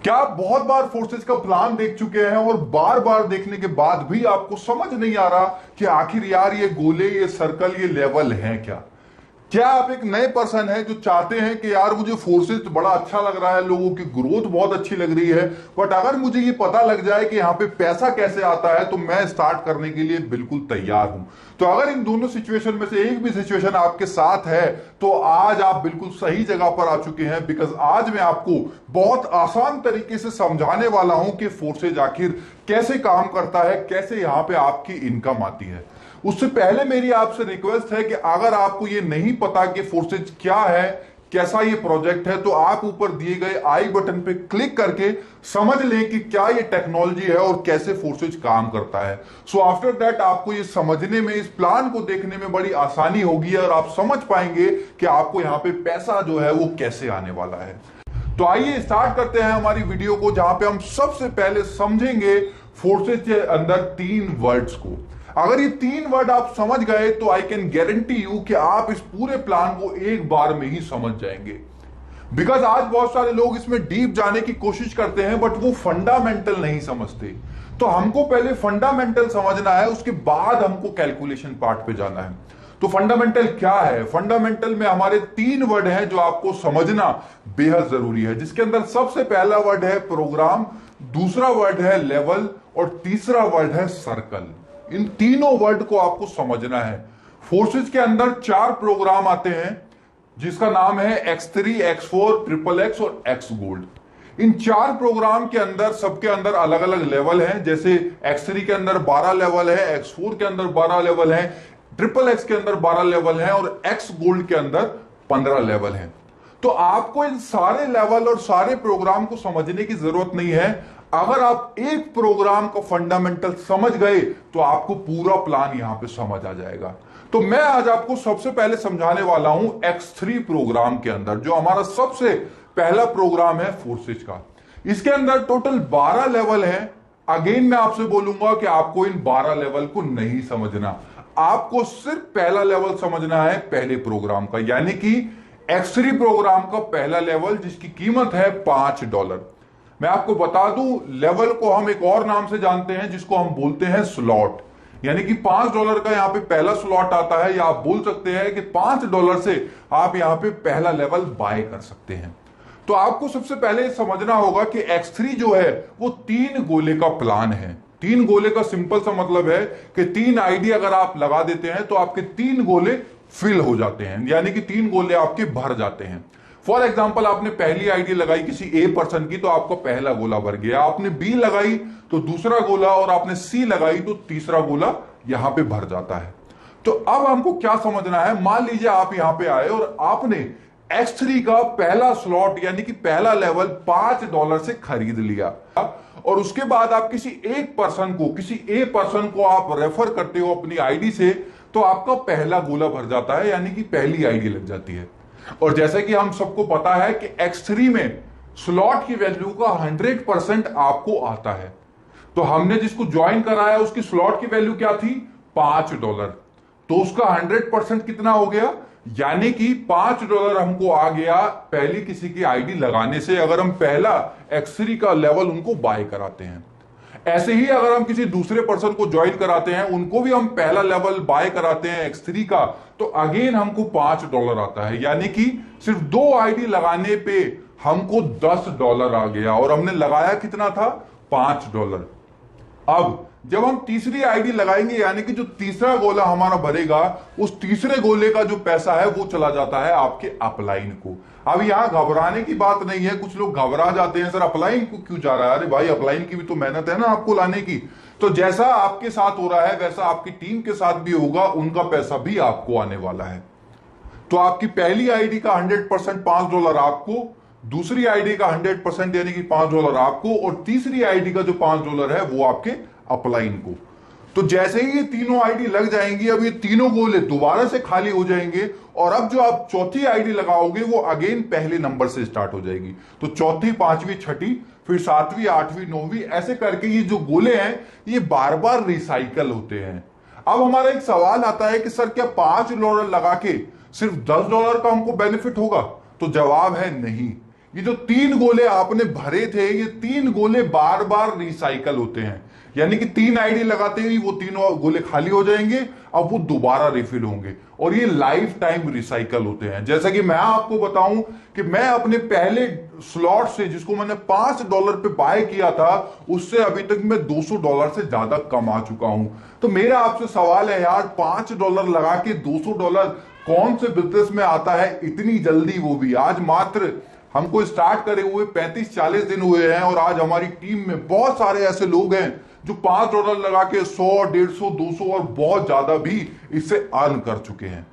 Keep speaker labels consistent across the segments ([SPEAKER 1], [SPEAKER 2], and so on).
[SPEAKER 1] क्या आप बहुत बार फोर्सेज का प्लान देख चुके हैं और बार बार देखने के बाद भी आपको समझ नहीं आ रहा कि आखिर यार ये गोले, ये सर्कल, ये लेवल हैं क्या? क्या आप एक नए पर्सन हैं जो चाहते हैं कि यार मुझे फोर्सेस बड़ा अच्छा लग रहा है, लोगों की ग्रोथ बहुत अच्छी लग रही है, बट अगर मुझे ये पता लग जाए कि यहाँ पे पैसा कैसे आता है तो मैं स्टार्ट करने के लिए बिल्कुल तैयार हूं। तो अगर इन दोनों सिचुएशन में से एक भी सिचुएशन आपके साथ है तो आज आप बिल्कुल सही जगह पर आ चुके हैं, बिकॉज आज मैं आपको बहुत आसान तरीके से समझाने वाला हूं कि फोर्सेज आखिर कैसे काम करता है, कैसे यहां पे आपकी इनकम आती है। उससे पहले मेरी आपसे रिक्वेस्ट है कि अगर आपको ये नहीं पता कि फोर्सेज क्या है, कैसा ये प्रोजेक्ट है, तो आप ऊपर दिए गए आई बटन पे क्लिक करके समझ लें कि क्या ये टेक्नोलॉजी है और कैसे फोर्सेज काम करता है। सो आफ्टर दैट आपको ये समझने में, इस प्लान को देखने में बड़ी आसानी होगी और आप समझ पाएंगे कि आपको यहां पे पैसा जो है वो कैसे आने वाला है। तो आइए स्टार्ट करते हैं हमारी वीडियो को, जहां पे हम सबसे पहले समझेंगे फोर्सेज के अंदर तीन वर्ड्स को। अगर ये तीन वर्ड आप समझ गए तो आई कैन गारंटी यू कि आप इस पूरे प्लान को एक बार में ही समझ जाएंगे। बिकॉज आज बहुत सारे लोग इसमें डीप जाने की कोशिश करते हैं बट वो फंडामेंटल नहीं समझते। तो हमको पहले फंडामेंटल समझना है, उसके बाद हमको कैलकुलेशन पार्ट पे जाना है। तो फंडामेंटल क्या है? फंडामेंटल में हमारे तीन वर्ड हैं जो आपको समझना बेहद जरूरी है, जिसके अंदर सबसे पहला वर्ड है प्रोग्राम, दूसरा वर्ड है लेवल और तीसरा वर्ड है सर्कल। इन तीनों वर्ड को आपको समझना है। फोर्सेज के अंदर चार प्रोग्राम आते हैं जिसका नाम है X3, X4, XXX और X गोल्ड। इन चार प्रोग्राम के अंदर सबके अंदर अलग अलग लेवल हैं। जैसे X3 के अंदर 12 लेवल है, X4 के अंदर 12 लेवल है, XXX के अंदर 12 लेवल है और X गोल्ड के अंदर 15 लेवल है। तो आपको इन सारे लेवल और सारे प्रोग्राम को समझने की जरूरत नहीं है। अगर आप एक प्रोग्राम का फंडामेंटल समझ गए तो आपको पूरा प्लान यहां पे समझ आ जाएगा। तो मैं आज आपको सबसे पहले समझाने वाला हूं X3 प्रोग्राम के अंदर, जो हमारा सबसे पहला प्रोग्राम है फोर्सेज का। इसके अंदर टोटल 12 लेवल है। अगेन मैं आपसे बोलूंगा कि आपको इन 12 लेवल को नहीं समझना, आपको सिर्फ पहला लेवल समझना है पहले प्रोग्राम का, यानी कि X3 प्रोग्राम का पहला लेवल जिसकी कीमत है $5। मैं आपको बता दूं, लेवल को हम एक और नाम से जानते हैं जिसको हम बोलते हैं स्लॉट, यानी कि $5 का यहां पे पहला स्लॉट आता है, या आप बोल सकते हैं कि $5 से आप यहां पे पहला लेवल बाय कर सकते हैं। तो आपको सबसे पहले समझना होगा कि X3 जो है वो 3 गोले का प्लान है। 3 गोले का सिंपल सा मतलब है कि 3 आईडी अगर आप लगा देते हैं तो आपके 3 गोले फिल हो जाते हैं, यानी कि 3 गोले आपके भर जाते हैं। फॉर एग्जाम्पल, आपने पहली आईडी लगाई किसी ए पर्सन की तो आपका पहला गोला भर गया, आपने बी लगाई तो दूसरा गोला, और आपने सी लगाई तो तीसरा गोला यहां पे भर जाता है। तो अब हमको क्या समझना है, मान लीजिए आप यहां पे आए और आपने X3 का पहला स्लॉट यानी कि पहला लेवल $5 से खरीद लिया, और उसके बाद आप किसी एक पर्सन को, किसी ए पर्सन को आप रेफर करते हो अपनी आईडी से, तो आपका पहला गोला भर जाता है, यानी कि पहली आईडी लग जाती है। और जैसे कि हम सबको पता है कि X3 में स्लॉट की वैल्यू का 100% आपको आता है। तो हमने जिसको ज्वाइन कराया उसकी स्लॉट की वैल्यू क्या थी? $5। तो उसका 100% कितना हो गया? यानी कि $5 हमको आ गया पहली किसी की आईडी लगाने से, अगर हम पहला X3 का लेवल उनको बाय कराते हैं। ऐसे ही अगर हम किसी दूसरे पर्सन को ज्वाइन कराते हैं, उनको भी हम पहला लेवल बाय कराते हैं X3 का, तो अगेन हमको $5 आता है, यानी कि सिर्फ 2 आईडी लगाने पे हमको $10 आ गया, और हमने लगाया कितना था? $5। अब जब हम तीसरी आईडी लगाएंगे, यानी कि जो तीसरा गोला हमारा भरेगा, उस तीसरे गोले का जो पैसा है वो चला जाता है आपके अपलाइन को। अब यहां घबराने की बात नहीं है। कुछ लोग घबरा जाते हैं, सर अपलाइन को क्यों जा रहा है? अरे भाई, अपलाइन की भी तो मेहनत है ना आपको लाने की। तो जैसा आपके साथ हो रहा है वैसा आपकी टीम के साथ भी होगा, उनका पैसा भी आपको आने वाला है। तो आपकी पहली आईडी का 100% $5 आपको, दूसरी आईडी का 100% यानी कि $5 आपको, और तीसरी आईडी का जो $5 है वो आपके अपलाइन को। तो जैसे ही ये तीनों आईडी लग जाएंगी, अब ये तीनों गोले दोबारा से खाली हो जाएंगे, और अब जो आप चौथी आईडी लगाओगे वो अगेन पहले नंबर से स्टार्ट हो जाएगी। तो चौथी, पांचवी, छठी, फिर 7वीं, 8वीं, 9वीं, ऐसे करके ये जो गोले हैं ये बार बार रिसाइकल होते हैं। अब हमारा एक सवाल आता है कि सर क्या $5 लगा के सिर्फ $10 का हमको बेनिफिट होगा? तो जवाब है नहीं। ये जो 3 गोले आपने भरे थे, ये 3 गोले बार बार रिसाइकल होते हैं, यानी कि 3 आईडी लगाते ही वो तीनों गोले खाली हो जाएंगे, अब वो दोबारा रिफिल होंगे और ये लाइफ टाइम रिसाइकल होते हैं। जैसा कि मैं आपको बताऊं कि मैं अपने पहले स्लॉट से, जिसको मैंने $5 पे बाय किया था, उससे अभी तक मैं $200 से ज्यादा कमा चुका हूं। तो मेरा आपसे सवाल है यार, $5 लगा के $200 कौन से बिजनेस में आता है इतनी जल्दी, वो भी आज मात्र हमको स्टार्ट करे हुए 35-40 दिन हुए हैं और आज हमारी टीम में बहुत सारे ऐसे लोग हैं जो $5 लगा के 100, 150, 200 और बहुत ज्यादा भी इससे अर्न कर चुके हैं।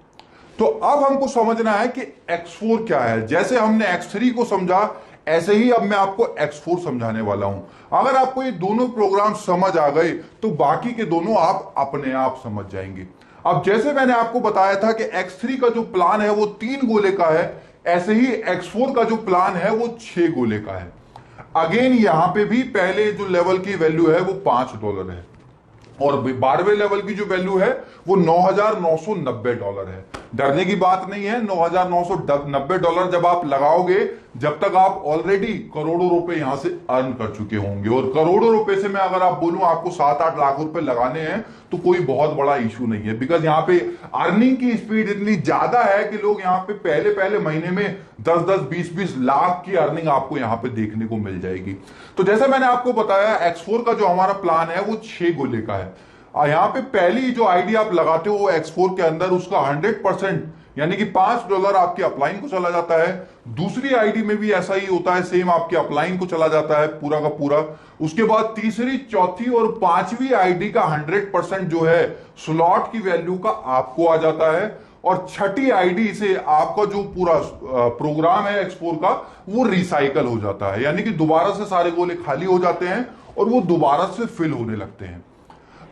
[SPEAKER 1] तो अब हमको समझना है कि X4 क्या है। जैसे हमने X3 को समझा, ऐसे ही अब मैं आपको X4 समझाने वाला हूं। अगर आपको ये दोनों प्रोग्राम समझ आ गए तो बाकी के दोनों आप अपने आप समझ जाएंगे। अब जैसे मैंने आपको बताया था कि X3 का जो प्लान है वो 3 गोले का है, ऐसे ही X4 का जो प्लान है वो 6 गोले का है। अगेन यहां पे भी पहले जो लेवल की वैल्यू है वो $5 है और 12वें लेवल की जो वैल्यू है वो $9,990 है। डरने की बात नहीं है, $9,990 जब आप लगाओगे, जब तक आप ऑलरेडी करोड़ों रुपए यहां से अर्न कर चुके होंगे। और करोड़ों रुपए से मैं अगर आप बोलूं आपको 7-8 लाख रुपए लगाने हैं तो कोई बहुत बड़ा इशू नहीं है, बिकॉज यहां पे अर्निंग की स्पीड इतनी ज्यादा है कि लोग यहां पे पहले पहले महीने में 10-10, 20-20 लाख की अर्निंग आपको यहां पे देखने को मिल जाएगी। तो जैसे मैंने आपको बताया, X4 का जो हमारा प्लान है वो 6 गोले का है। यहां पे पहली जो आईडी आप लगाते हो वो X4 के अंदर, उसका 100% यानी कि $5 आपके अपलाइन को चला जाता है। दूसरी आईडी में भी ऐसा ही होता है, सेम आपके अपलाइन को चला जाता है पूरा का पूरा। उसके बाद तीसरी, चौथी और 5वीं आईडी का 100% जो है स्लॉट की वैल्यू का आपको आ जाता है और 6ठी आईडी से आपका जो पूरा प्रोग्राम है X4 का वो रिसाइकल हो जाता है, यानी कि दोबारा से सारे गोले खाली हो जाते हैं और वो दोबारा से फिल होने लगते हैं।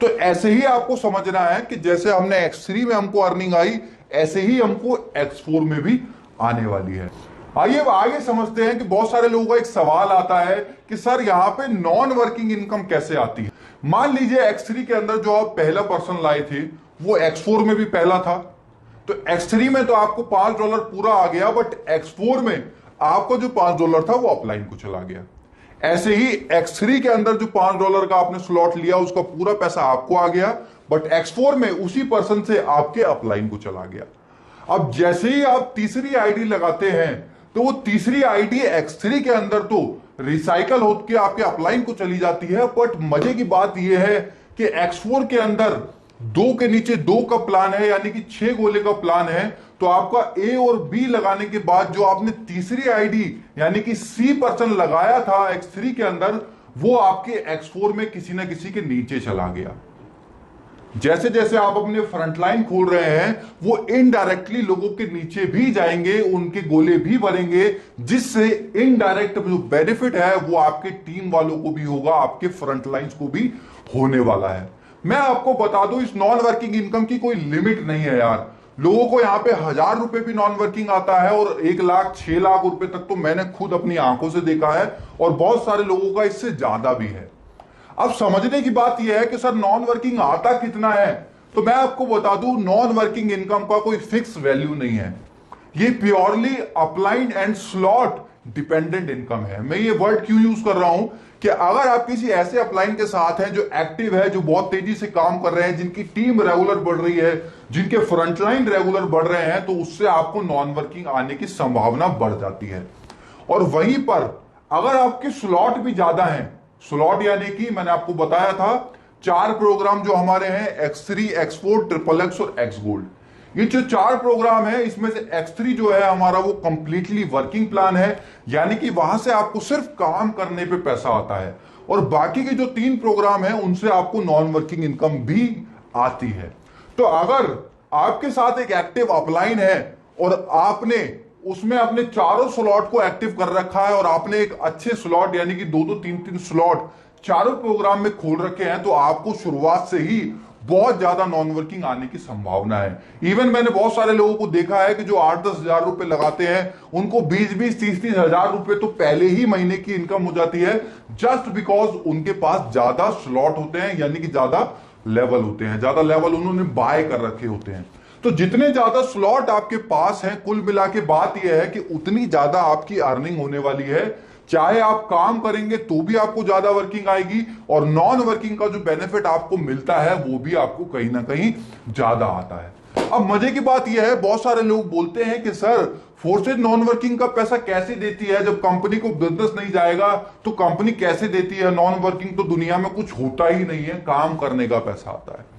[SPEAKER 1] तो ऐसे ही आपको समझना है कि जैसे हमने X3 में हमको अर्निंग आई, ऐसे ही हमको X4 में भी आने वाली है। आइए अब आगे समझते हैं कि बहुत सारे लोगों का एक सवाल आता है कि सर यहां पे नॉन वर्किंग इनकम कैसे आती है। मान लीजिए X3 के अंदर जो आप पहला पर्सन लाए थे वो X4 में भी पहला था, तो X3 में तो आपको $5 पूरा आ गया, बट X4 में आपका जो $5 था वो अपलाइन को चला गया। ऐसे ही X3 के अंदर जो $5 का आपने स्लॉट लिया उसका पूरा पैसा आपको आ गया, बट X4 में उसी पर्सन से आपके अपलाइन को चला गया। अब जैसे ही आप तीसरी आईडी लगाते हैं तो वो तीसरी आईडी X3 के अंदर तो रिसाइकल होकर आपके अपलाइन को चली जाती है, बट मजे की बात यह है कि X4 के अंदर 2 के नीचे 2 का प्लान है, यानी कि 6 गोले का प्लान है। तो आपका A और B लगाने के बाद जो आपने तीसरी आईडी यानी कि C पर्सन लगाया था X3 के अंदर, वो आपके X4 में किसी ना किसी के नीचे चला गया। जैसे जैसे आप अपने फ्रंटलाइन खोल रहे हैं वो इनडायरेक्टली लोगों के नीचे भी जाएंगे, उनके गोले भी भरेंगे, जिससे इनडायरेक्ट जो बेनिफिट है वो आपके टीम वालों को भी होगा, आपके फ्रंटलाइंस को भी होने वाला है। मैं आपको बता दूं, इस नॉन वर्किंग इनकम की कोई लिमिट नहीं है यार। लोगों को यहाँ पे $1000 भी नॉन वर्किंग आता है और 1 लाख 6 लाख रुपए तक तो मैंने खुद अपनी आंखों से देखा है और बहुत सारे लोगों का इससे ज्यादा भी है। अब समझने की बात यह है कि सर नॉन वर्किंग आता कितना है, तो मैं आपको बता दूं नॉन वर्किंग इनकम का कोई फिक्स वैल्यू नहीं है। ये purely upline and slot dependent income है। मैं ये वर्ड क्यों यूज कर रहा हूं कि अगर आप किसी ऐसे अपलाइन के साथ हैं जो एक्टिव है, जो बहुत तेजी से काम कर रहे हैं, जिनकी टीम रेगुलर बढ़ रही है, जिनके फ्रंटलाइन रेगुलर बढ़ रहे हैं, तो उससे आपको नॉन वर्किंग आने की संभावना बढ़ जाती है। और वहीं पर अगर आपके स्लॉट भी ज्यादा हैं, स्लॉट यानी कि मैंने आपको बताया था 4 प्रोग्राम जो हमारे हैं X3, X4, XXX और X गोल्ड, ये जो 4 प्रोग्राम है इसमें से X3 जो है हमारा वो कंप्लीटली वर्किंग प्लान है, यानी कि वहां से आपको सिर्फ काम करने पे पैसा आता है और बाकी के जो 3 प्रोग्राम है उनसे आपको नॉन वर्किंग इनकम भी आती है। तो अगर आपके साथ एक एक्टिव अपलाइन है और आपने उसमें अपने चारों स्लॉट को एक्टिव कर रखा है और आपने एक अच्छे स्लॉट यानी कि 2-2, 3-3 स्लॉट चारों प्रोग्राम में खोल रखे हैं, तो आपको शुरुआत से ही बहुत ज्यादा नॉन वर्किंग आने की संभावना है। इवन मैंने बहुत सारे लोगों को देखा है कि जो 8-10 हजार रुपए लगाते हैं उनको 20-20, 30-30 हजार रुपए तो पहले ही महीने की इनकम हो जाती है, जस्ट बिकॉज उनके पास ज्यादा स्लॉट होते हैं, यानी कि ज्यादा लेवल होते हैं, ज्यादा लेवल उन्होंने बाय कर रखे होते हैं। तो जितने ज्यादा स्लॉट आपके पास हैं, कुल मिला के बात यह है कि उतनी ज्यादा आपकी अर्निंग होने वाली है। चाहे आप काम करेंगे तो भी आपको ज्यादा वर्किंग आएगी, और नॉन वर्किंग का जो बेनिफिट आपको मिलता है वो भी आपको कहीं ना कहीं ज्यादा आता है। अब मजे की बात यह है, बहुत सारे लोग बोलते हैं कि सर फोर्सेज नॉन वर्किंग का पैसा कैसे देती है, जब कंपनी को बिजनेस नहीं जाएगा तो कंपनी कैसे देती है? नॉन वर्किंग तो दुनिया में कुछ होता ही नहीं है, काम करने का पैसा आता है।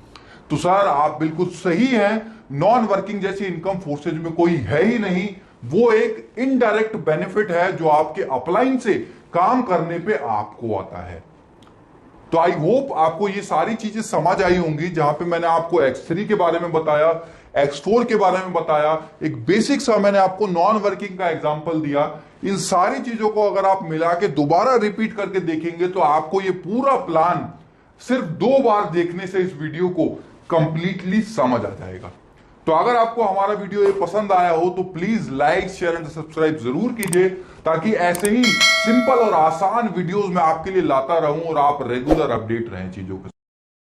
[SPEAKER 1] तो सर आप बिल्कुल सही हैं, नॉन वर्किंग जैसी इनकम फोर्सेज में कोई है ही नहीं। वो एक इनडायरेक्ट बेनिफिट है जो आपके अपलाइन से काम करने पे आपको आता है। तो आई होप आपको ये सारी चीजें समझ आई होंगी, जहां पे मैंने आपको X3 के बारे में बताया, X4 के बारे में बताया, एक बेसिक सा मैंने आपको नॉन वर्किंग का एग्जांपल दिया। इन सारी चीजों को अगर आप मिला के दोबारा रिपीट करके देखेंगे तो आपको ये पूरा प्लान सिर्फ 2 बार देखने से इस वीडियो को कंप्लीटली समझ आ जाएगा। तो अगर आपको हमारा वीडियो ये पसंद आया हो तो please like, share and subscribe जरूर कीजिए, ताकि ऐसे ही सिंपल और आसान वीडियोस मैं आपके लिए लाता रहूं और आप रेगुलर अपडेट रहें चीजों के।